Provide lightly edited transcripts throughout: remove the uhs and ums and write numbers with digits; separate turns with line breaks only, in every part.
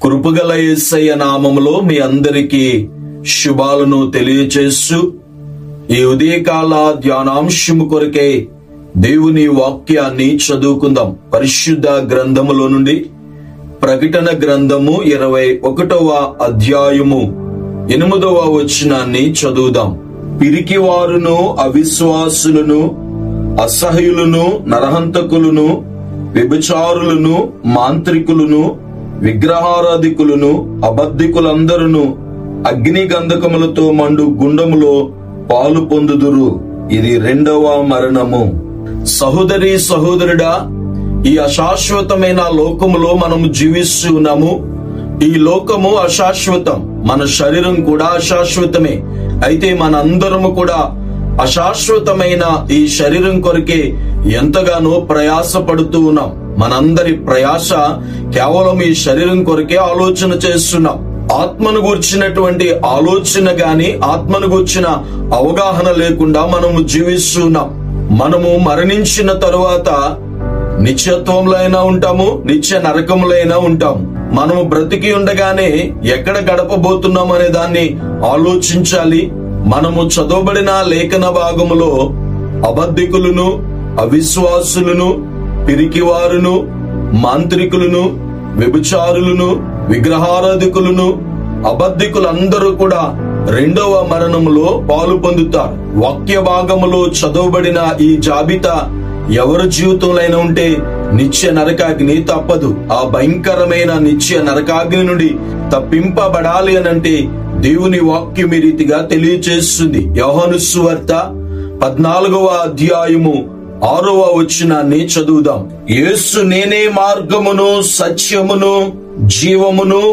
కృపగల యేసయ్య నామములో మీ అందరికీ శుభాలను తెలియచేస్తూ ఈ ఉదయకాల ధ్యానాంశము కొరకే దేవుని వాక్యాన్ని చదువుకుందాం. పరిశుద్ధ గ్రంథములో నుండి ప్రకటన గ్రంథము 21వ అధ్యాయము 8వ వచనాన్ని చదువుదాం. పిరికివారును, అవిశ్వాసులను, అసహ్యులను, నరహంతకులను, వ్యభిచారులను, మాంత్రికులను, విగ్రహారాధికులను, అబద్ధికులందరూ అగ్ని గంధకములతో మండు గుండములో పాలు పొందుదురు. ఇది రెండవ మరణము. సహోదరి సహోదరుడా, ఈ అశాశ్వతమైన లోకములో మనము జీవిస్తూ ఉన్నాము. ఈ లోకము అశాశ్వతం, మన శరీరం కూడా అశాశ్వతమే. అయితే మనందరము కూడా అశాశ్వతమైన ఈ శరీరం కొరకే ఎంతగానో ప్రయాస పడుతూ ఉన్నాం. మనందరి ప్రయాస కేవలం ఈ శరీరం కొరకే ఆలోచన చేస్తున్నాం. ఆత్మను గూర్చినటువంటి ఆలోచన గాని, ఆత్మను గూర్చిన అవగాహన లేకుండా మనము జీవిస్తున్నాం. మనము మరణించిన తరువాత నిత్యత్వంలో అయినా ఉంటాము, నిత్య నరకంలో అయినా ఉంటాము. మనము బ్రతికి ఉండగానే ఎక్కడ గడపబోతున్నాం అనే దాన్ని ఆలోచించాలి. మనము చదవబడిన లేఖన భాగములో అబద్ధికులను, అవిశ్వాసులను, పిరికివారును, మాంత్రికులను, వ్యభిచారులను, విగ్రహారాధికులను, అబద్ధికులందరూ కూడా రెండవ మరణములో పాలు పొందుతారు. వాక్య భాగములో చదవబడిన ఈ జాబితా ఎవరి జీవితంలో అయినా ఉంటే నిత్య నరకాగ్ని తప్పదు. ఆ భయంకరమైన నిత్య నరకాగ్ని నుండి తప్పింపబడాలి అనంటే దేవుని వాక్యం ఈ రీతిగా తెలియచేస్తుంది. యోహాను సువార్త 14వ అధ్యాయము 6వ వచనాన్ని చదువుదాం. యేసు నేనే మార్గమును, సత్యమును, జీవమును,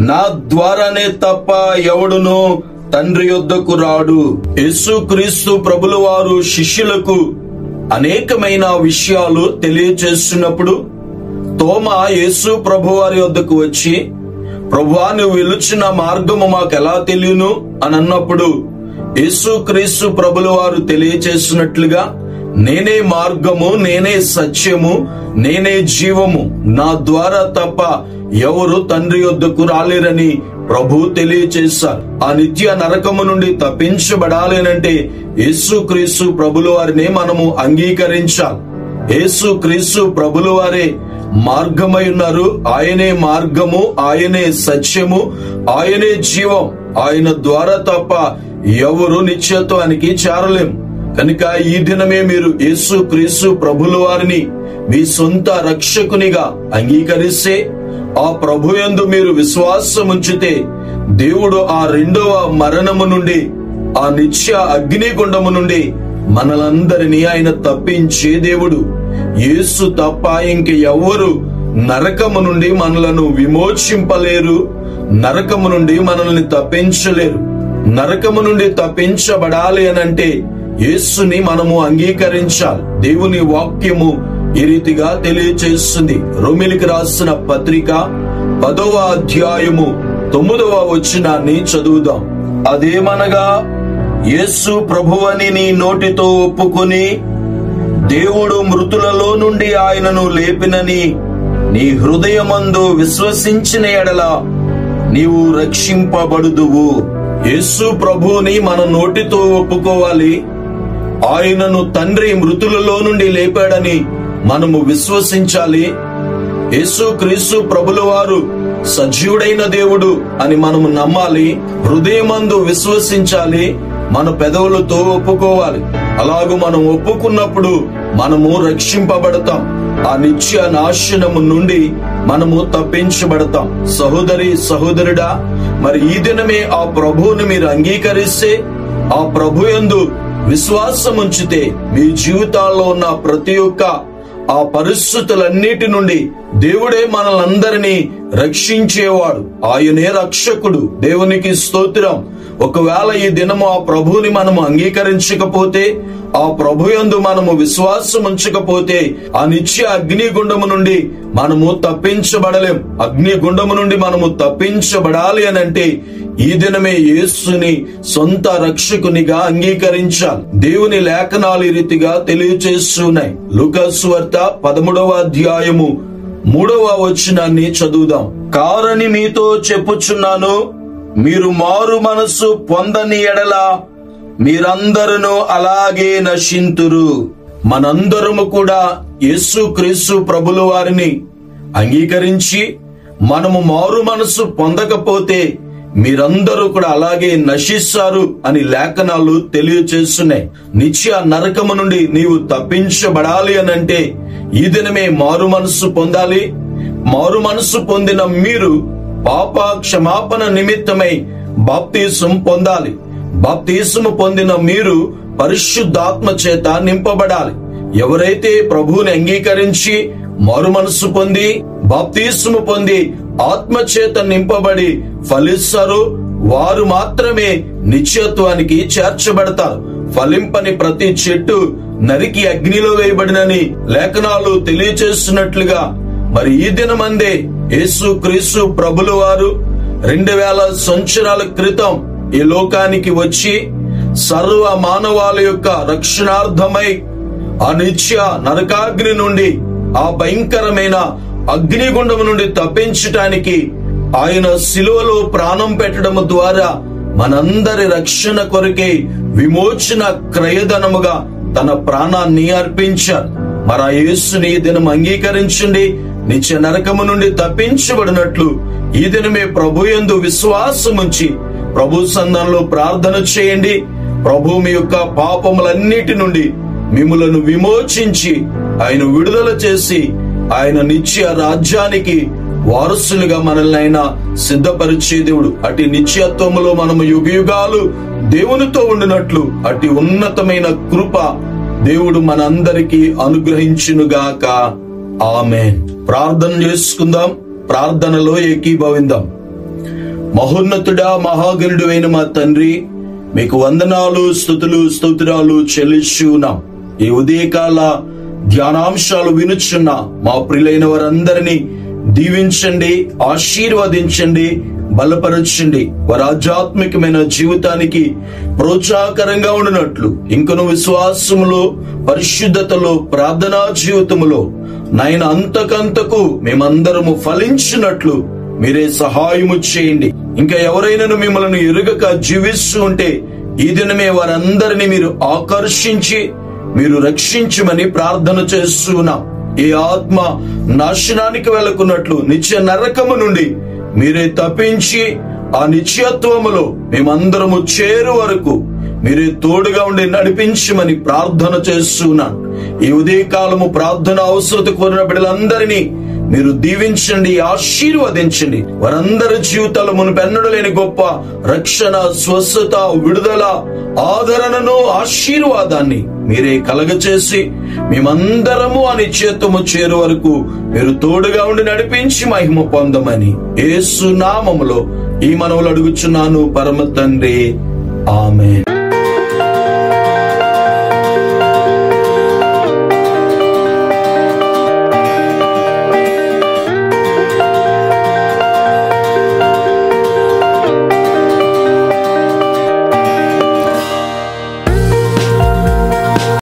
నా ద్వారానే తప్ప ఎవడును తండ్రి యొద్దకు రాడు. యేసు క్రీస్తు ప్రభుల వారు శిష్యులకు అనేకమైన విషయాలు తెలియచేస్తున్నప్పుడు తోమా యేసు ప్రభు వారి యొద్దకు వచ్చి, ప్రభువా, నువ్వు వెలుచున్న మార్గము మాకెలా తెలియను అని అన్నప్పుడు యేసు క్రీస్తు ప్రభుల వారు తెలియచేస్తున్నట్లుగా, నేనే మార్గము, నేనే సత్యము, నేనే జీవము, నా ద్వారా తప్ప ఎవరు తండ్రి యొద్దకు రాలేరని ప్రభు తెలియచేశారు. ఆ నిత్య నరకము నుండి తప్పించబడాలి అంటే యేసు క్రీస్తు ప్రభుల వారిని మనము అంగీకరించాలి. యేసు క్రీస్తు ప్రభుల వారే మార్గమై ఉన్నారు. ఆయనే మార్గము, ఆయనే సత్యము, ఆయనే జీవం. ఆయన ద్వారా తప్ప ఎవరు నిత్యత్వానికి చేరలేం. కనుక ఈ దినమే మీరు యేసు క్రీస్తు ప్రభుల వారిని మీ సొంత రక్షకునిగా అంగీకరిస్తే, ఆ ప్రభు యందు మీరు విశ్వాసం ఉంచితే, దేవుడు ఆ రెండవ మరణము నుండి, ఆ నిత్య అగ్నిగుండము నుండి మనలందరినీ ఆయన తప్పించే దేవుడు. యేసు తప్ప ఇంక ఎవ్వరు నరకము నుండి మనలను విమోచింపలేరు, నరకము నుండి మనల్ని తప్పించలేరు. నరకము నుండి తప్పించబడాలి అనంటే యేసుని మనము అంగీకరించాలి. దేవుని వాక్యము ఈ రీతిగా తెలియచేస్తుంది. రోమీయులకు రాసిన పత్రిక 10వ అధ్యాయము 9వ వచనాన్ని చదువుదాం. అదేమనగా, యేసు ప్రభువని నీ నోటితో ఒప్పుకొని దేవుడు మృతులలో నుండి ఆయనను లేపినని నీ హృదయమందు విశ్వసించిన ఎడల నీవు రక్షింపబడుదువు. యేసు ప్రభువుని మన నోటితో ఒప్పుకోవాలి. ఆయనను తండ్రి మృతులలో నుండి లేపాడని మనము విశ్వసించాలి. యేసు క్రీస్తు ప్రభుల వారు సజీవుడైన దేవుడు అని మనము నమ్మాలి. హృదయమందు విశ్వసించాలి, మన పెదవులతో ఒప్పుకోవాలి. అలాగూ మనం ఒప్పుకున్నప్పుడు మనము రక్షింపబడతాం. ఆ నిత్య నాశనము నుండి మనము తప్పించబడతాం. సహోదరి సహోదరుడా, మరి ఈ దినమే ఆ ప్రభువుని మీరు అంగీకరిస్తే, ఆ ప్రభు యందు విశ్వాసం ఉంచితే, మీ జీవితాల్లో ఉన్న ప్రతి ఒక్క ఆ పరిస్థితులన్నిటి నుండి దేవుడే మనలందరినీ రక్షించేవాడు. ఆయనే రక్షకుడు. దేవునికి స్తోత్రం. ఒకవేళ ఈ దినము ఆ ప్రభువుని మనము అంగీకరించకపోతే, ఆ ప్రభు యందు మనము విశ్వాసం ఉంచకపోతే, ఆ నిత్య అగ్నిగుండము నుండి మనము తప్పించబడలేం. అగ్నిగుండము నుండి మనము తప్పించబడాలి అనంటే ఈ దినమే యేసుని సొంత రక్షకునిగా అంగీకరించాలి. దేవుని లేఖనాలు ఈ రీతిగా తెలియచేస్తున్నాయి. లూకా సువార్త 13వ అధ్యాయము 3వ వచనాన్ని చదువుదాం. కారని మీతో చెప్పుచున్నాను, మీరు మారు మనస్సు పొందని ఎడల మీరందరూ అలాగే నశింతురు. మనందరము కూడా యేసుక్రీస్తు ప్రభుల వారిని అంగీకరించి మనము మారు మనస్సు పొందకపోతే మీరందరూ కూడా అలాగే నశిస్తారు అని లేఖనాలు తెలియచేస్తున్నాయి. నిత్య నరకము నుండి నీవు తప్పించబడాలి అనంటే ఈ దినమే మారు మనస్సు పొందాలి. మారు మనస్సు పొందిన మీరు పాప క్షమాపణ నిమిత్తమై బాప్తిసం పొందాలి. బాప్తిసము పొందిన మీరు పరిశుద్ధాత్మ చేత నింపబడాలి. ఎవరైతే ప్రభువుని అంగీకరించి మారు మనస్సు పొంది బాప్తిసము పొంది ఆత్మ చేత నింపబడి ఫలిస్తారో వారు మాత్రమే నిత్యత్వానికి చేర్చబడతారు. ఫలింపని ప్రతి చెట్టు నరికి అగ్నిలో వేయబడినని లేఖనాలు తెలియచేస్తున్నట్లుగా మరి ఈ దినమందే యేసుక్రీస్తు ప్రభుల వారు 2000 సంవత్సరాల క్రితం ఈ లోకానికి వచ్చి సర్వ మానవాళి యొక్క రక్షణార్థమై ఆ నిత్య నరకాగ్ని నుండి, ఆ భయంకరమైన అగ్నిగుండము నుండి తప్పించటానికి ఆయన శిలువలో ప్రాణం పెట్టడం ద్వారా మనందరి రక్షణ కొరకే విమోచన క్రయధనముగా తన ప్రాణాన్ని అర్పించారు. మరి ఆ యేసుని ఈ దినం అంగీకరించండి. నిత్య నరకము నుండి తప్పించబడినట్లు ఈ దినమే ప్రభు యందు విశ్వాసముంచి ప్రభు సన్నిధిలో ప్రార్థన చేయండి. ప్రభు మీ యొక్క పాపములన్నిటి నుండి మిమ్ములను విమోచించి ఆయన విడుదల చేసి ఆయన నిత్య రాజ్యానికి వారసులుగా మనల్ని ఆయన సిద్ధపరిచే దేవుడు. అటు నిత్యత్వములో మనము యుగయుగాలు దేవునితో ఉండినట్లు అటు ఉన్నతమైన కృప దేవుడు మనందరికీ అనుగ్రహించునుగాక. ఆమేన్. ప్రార్థన చేసుకుందాం. ప్రార్థనలో ఏకీభవిందాం. మహోన్నతుడా, మహాగణుడు అయిన మా తండ్రి, మీకు వందనాలు, స్తుతులు, స్తోత్రాలు చెల్లిస్తున్నాం. ఈ ఉదయకాల ధ్యానాంశాలు వినుచున్న మా ప్రియులైన వారందరినీ దీవించండి, ఆశీర్వదించండి, బలపరచండి. వారి ఆధ్యాత్మికమైన జీవితానికి ప్రోత్సాహకరంగా ఉండినట్లు ఇంకను విశ్వాసములో, పరిశుద్ధతలో, ప్రార్థనా జీవితములో నాయన అంతకంతకు మేమందరము ఫలించినట్లు మీరే సహాయము చేయండి. ఇంకా ఎవరైనా మిమ్మల్ని ఎరుగక జీవిస్తూ ఉంటే ఈ దినమే వారందరినీ మీరు ఆకర్షించి మీరు రక్షించమని ప్రార్థన చేస్తున్నాం. ఈ ఆత్మ నాశనానికి వెళ్లకున్నట్లు నిత్య నరకము నుండి మీరే తప్పించి ఆ నిత్యత్వములో మేమందరము చేరు వరకు మీరే తోడుగా ఉండి నడిపించమని ప్రార్థన చేస్తున్నాను. ఈ ఉదయకాలము ప్రార్థన అవసరత కోరిన బిడ్డలందరినీ మీరు దీవించండి, ఆశీర్వదించండి. వారందరి జీవితాలు మునుపెన్నడూ లేని గొప్ప రక్షణ, స్వస్థత, విడుదల, ఆదరణను, ఆశీర్వాదాన్ని మీరే కలగచేసి మేమందరము ఆ నిత్యత్వము చేరు వరకు మీరు తోడుగా ఉండి నడిపించి మహిమ పొందమని యేసు నామములో ఈ మనవులు అడుగుచున్నాను పరమ తండ్రి. ఆమేన్.